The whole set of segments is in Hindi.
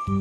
हर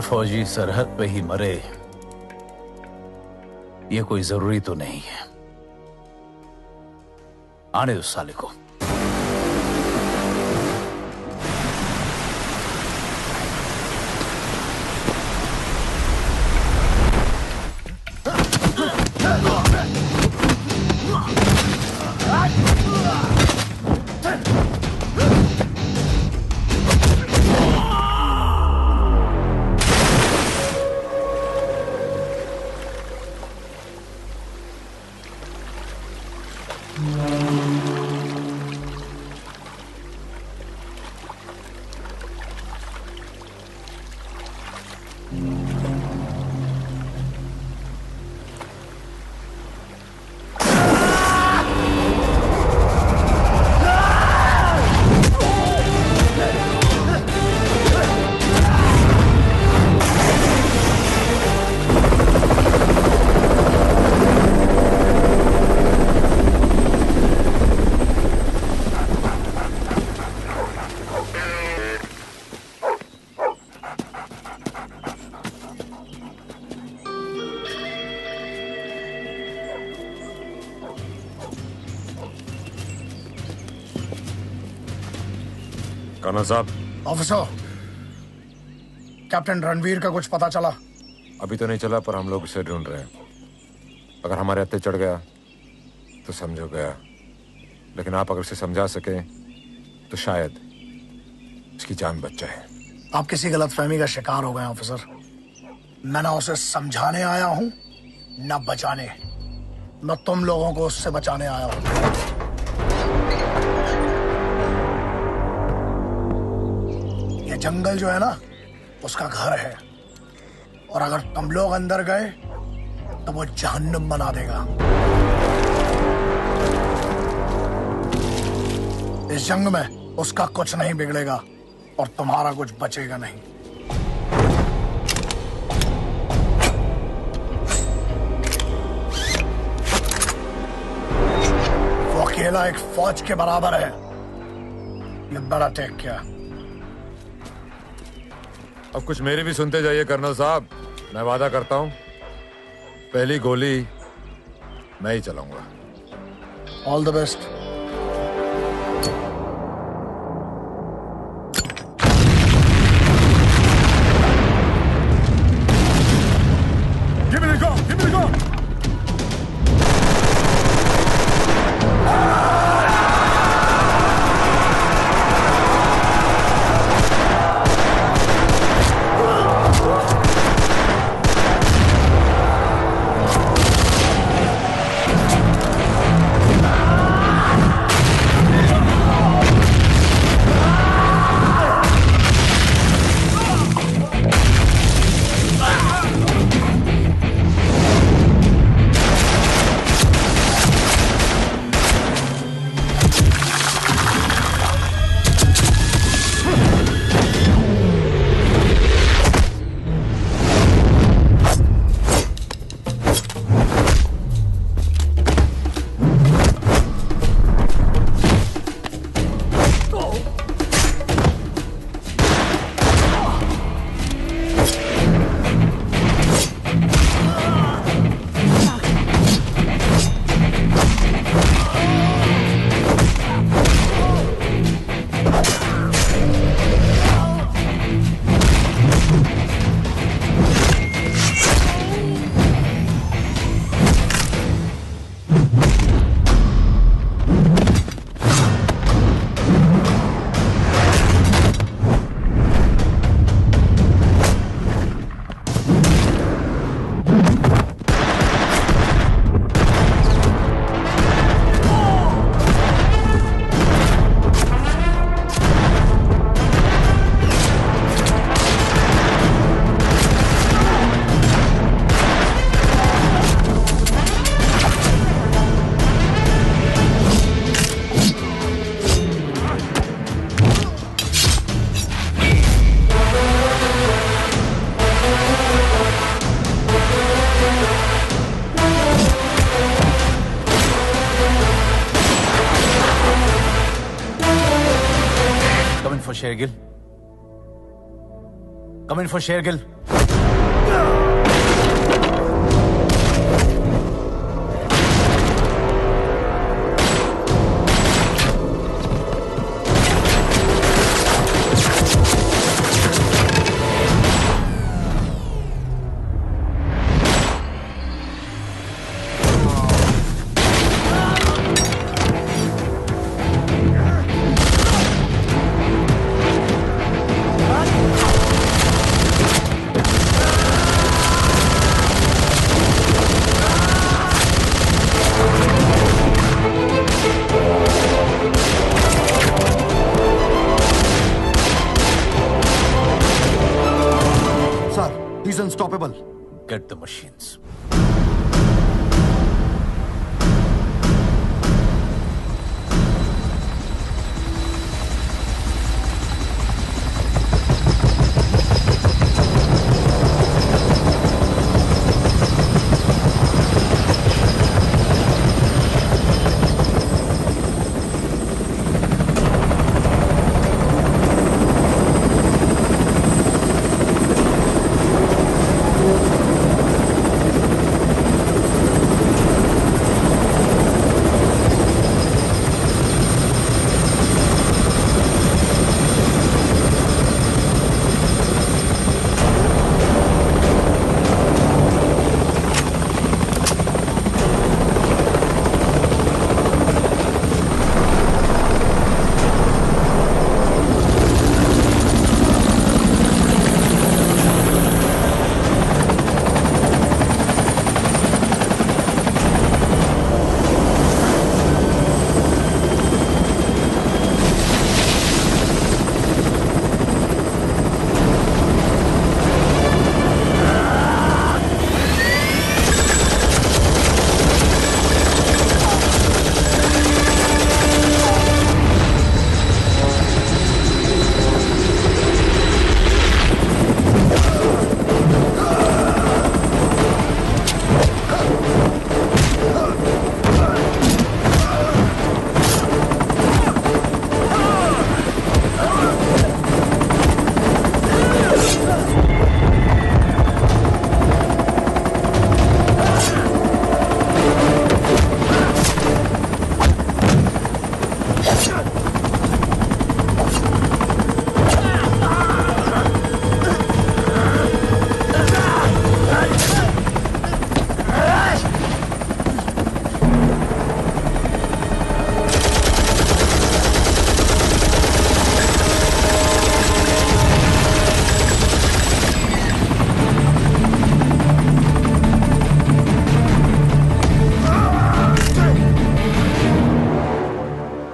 फौजी सरहद पे ही मरे, ये कोई जरूरी तो नहीं है। आने दो साले को। कर्नल साहब। ऑफिसर, कैप्टन रणवीर का कुछ पता चला? अभी तो नहीं चला, पर हम लोग उसे ढूंढ रहे हैं। अगर हमारे हत्थे चढ़ गया तो समझो गया, लेकिन आप अगर उसे समझा सके तो शायद उसकी जान बच जाए। आप किसी गलतफहमी का शिकार हो गए ऑफिसर। मैं ना उसे समझाने आया हूं न बचाने। मैं तुम लोगों को उससे बचाने आया हूं। जंगल जो है ना, उसका घर है, और अगर तुम लोग अंदर गए तो वो जहन्नुम बना देगा। इस जंग में उसका कुछ नहीं बिगड़ेगा और तुम्हारा कुछ बचेगा नहीं। वो अकेला एक फौज के बराबर है। ये बड़ा टेक किया। अब कुछ मेरी भी सुनते जाइए कर्नल साहब। मैं वादा करता हूं, पहली गोली मैं ही चलाऊंगा। All the best. Give me the gun! Give me the gun! Shergill. Come in for Shergill. He's unstoppable. Get the machines.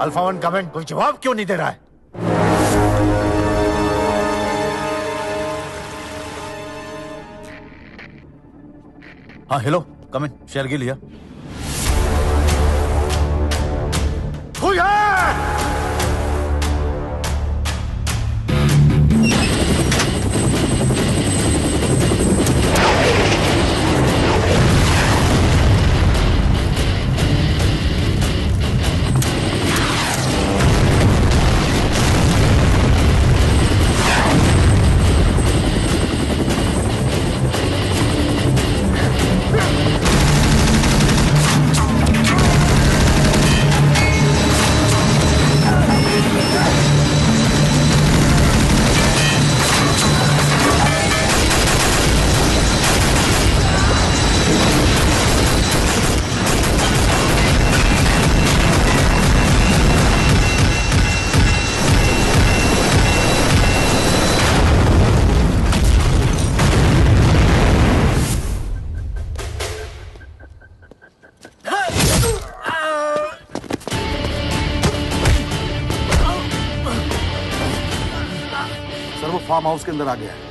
Alpha one comment, कोई जवाब क्यों नहीं दे रहा है? हाँ hello, come in, Shergill here. Sir वो फार्म हाउस के अंदर आ गया है।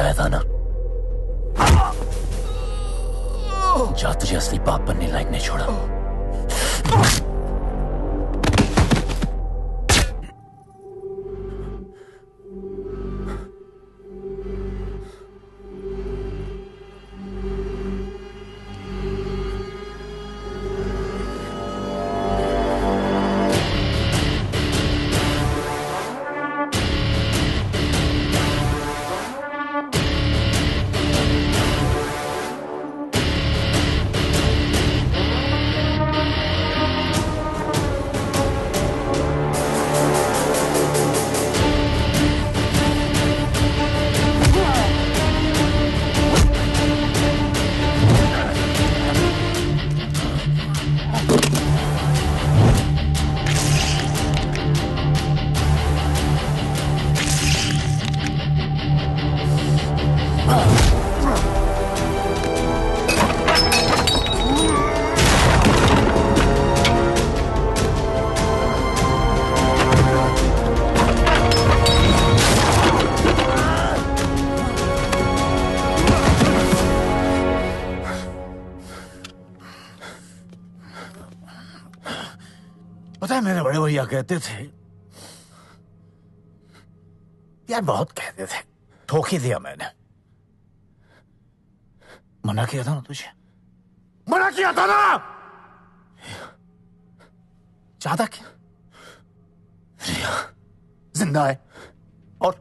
आया था ना, जा तुझे असली बाप बनने लायक नहीं छोड़ा। पता है मेरे बड़े भैया कहते थे यार, बहुत कहते थे, ठोक ही दिया मैंने। मना किया था ना तुझे, मना किया था ना। ज्यादा क्या, रिया जिंदा है और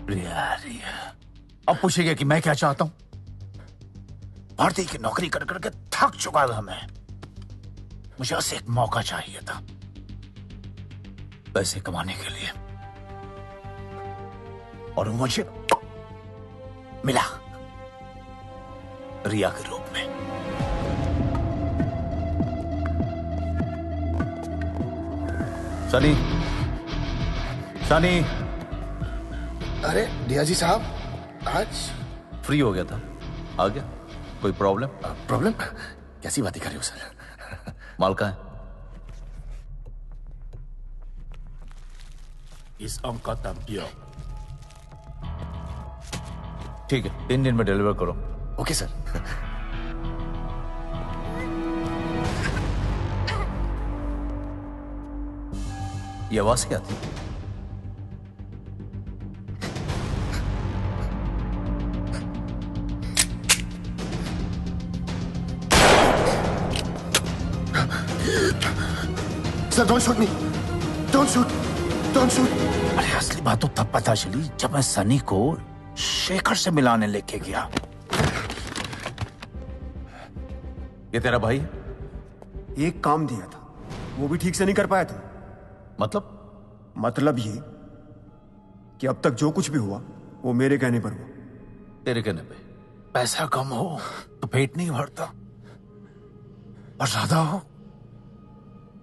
रिया अब पूछेगा कि मैं क्या चाहता हूं। भारतीय की नौकरी कर करके थक चुका था मैं, मुझे बस एक मौका चाहिए था पैसे कमाने के लिए, और मुझे मिला रिया के रूप में। सनी, सनी। अरे रिया जी साहब, आज फ्री हो गया था, आ गया। कोई प्रॉब्लम? प्रॉब्लम? कैसी बातें कर रहे हो सर? माल का है? इस अंक का दाम दिया। ठीक है, 3 दिन में डिलीवर करो। Okay sir. ये आवाज क्या थी? Sir don't shoot me, don't shoot, don't shoot. अरे असली बात तो तब पता चली जब मैं सनी को शेखर से मिलाने लेके गया। ये तेरा भाई है? एक काम दिया था, वो भी ठीक से नहीं कर पाया था। मतलब ये कि अब तक जो कुछ भी हुआ वो मेरे कहने पर हुआ। तेरे कहने पे? पैसा कम हो तो पेट नहीं भरता, और ज्यादा हो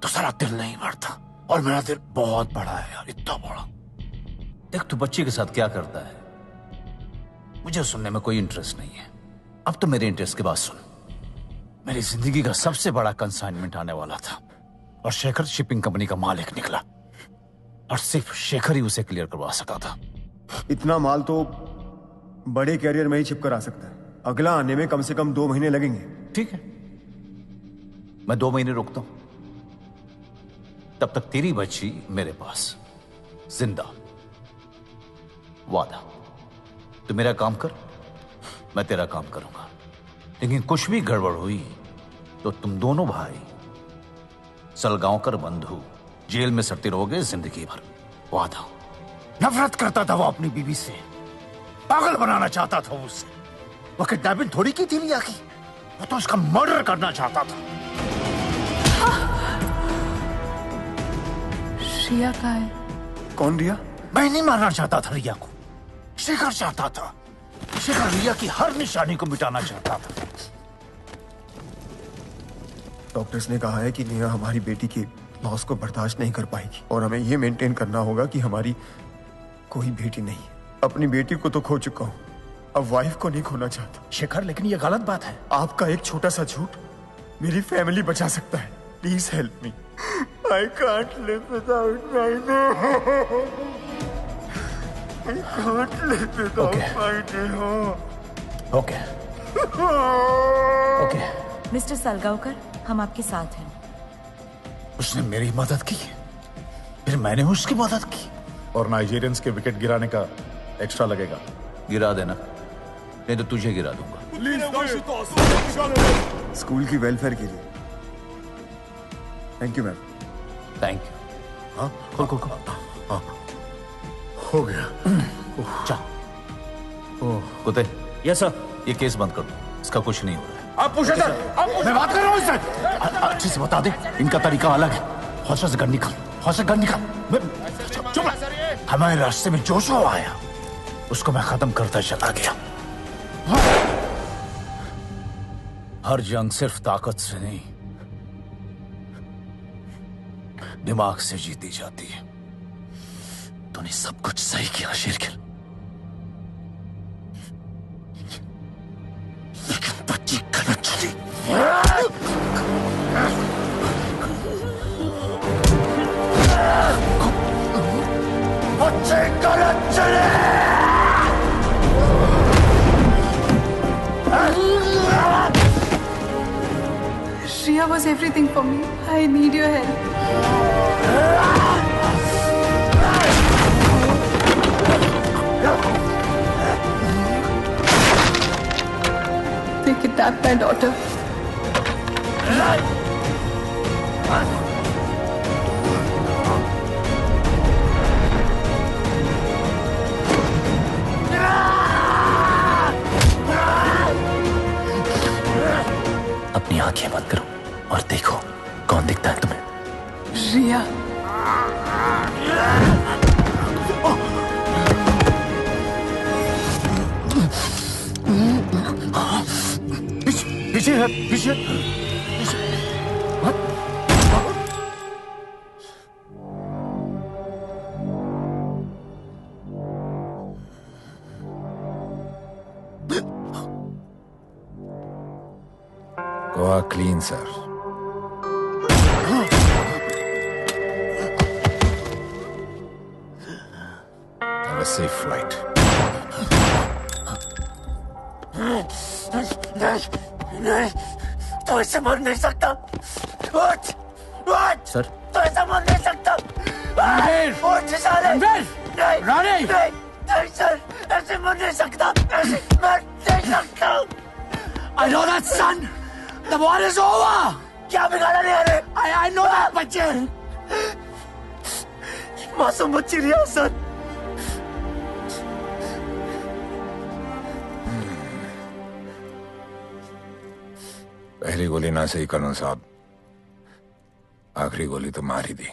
तो सारा दिल नहीं भरता। और मेरा दिल बहुत बड़ा है यार, इतना बड़ा। देख तू बच्ची के साथ क्या करता है, मुझे सुनने में कोई इंटरेस्ट नहीं है। अब तो मेरे इंटरेस्ट की बात सुन। मेरी जिंदगी का सबसे बड़ा कंसाइनमेंट आने वाला था, और शेखर शिपिंग कंपनी का मालिक निकला, और सिर्फ शेखर ही उसे क्लियर करवा सका था। इतना माल तो बड़े कैरियर में ही छिप कर आ सकता है, अगला आने में कम से कम 2 महीने लगेंगे। ठीक है, मैं 2 महीने रुकता हूं, तब तक तेरी बच्ची मेरे पास जिंदा। वादा, तू मेरा काम कर, मैं तेरा काम करूंगा। लेकिन कुछ भी गड़बड़ हुई तो तुम दोनों भाई सलगांवकर बंधु जेल में सड़ते रहोगे जिंदगी भर। वादा। नफरत करता था वो अपनी बीवी से, पागल बनाना चाहता था वो उसे। वो किडनैपिंग थोड़ी की थी रिया की, वो तो उसका मर्डर करना चाहता था। रिया का है? कौन रिया? मैं नहीं मारना चाहता था रिया को, शेखर चाहता था। शेखर रिया की हर निशानी को मिटाना चाहता था। डॉक्टर्स ने कहा है कि नेहा हमारी बेटी की लॉस को बर्दाश्त नहीं कर पाएगी, और हमें यह मेंटेन करना होगा कि हमारी कोई बेटी नहीं। अपनी बेटी को तो खो चुका हूं, अब वाइफ को नहीं खोना चाहता। शेखर, लेकिन ये गलत बात है। आपका एक छोटा सा झूठ मेरी फैमिली बचा सकता है। Please help me, I can't live without my okay okay okay. Mister Salgaonkar, हम आपके साथ हैं। उसने मेरी मदद की, फिर मैंने उसकी मदद की। और नाइजीरियंस के विकेट गिराने का एक्स्ट्रा लगेगा। गिरा देना, नहीं तो तुझे गिरा दूंगा। स्कूल की वेलफेयर के लिए। Thank you ma'am. Thank you. हाँ, खोल खोल खोल। हो गया। चल कुत्ते, यस सर। ये केस बंद कर दो, इसका कुछ नहीं हो रहा है। आप पूछे सर, मैं बात कर रहा हूँ इससे। अच्छे से बता दे, इनका तरीका अलग है। हौसले से गन निकाल, हौसले से गन निकाल। चुप रह। हमारे रास्ते में जो जो आया उसको मैं खत्म करता चला गया। हर जंग सिर्फ ताकत से नहीं, दिमाग से जीती जाती है। तूने सब कुछ सही किया शेरगिल, लेकिन बच्ची गलत चली। बच्चे गलत चले। Shreya was everything for me. I need your help. They kidnapped my daughter. अपनी आंखें बंद करो और देखो कौन दिखता है तुम्हें। Shreya. पीछे है, पीछे। Goa clean sir. Have a safe flight. नहीं, तो ऐसे मर नहीं सकता। उठ, उठ। सर। तो ऐसे मर नहीं सकता। उठ साले। नहीं, नहीं सर, ऐसे मर नहीं सकता। ऐसे मर नहीं सकता। I know that son. The war is over. क्या बिगाड़ा नहीं है? I know that बच्चे। मासूम बच्ची रिया सर। पहली गोली ना सही कर्नल साहब, आखिरी गोली तो मार ही दी।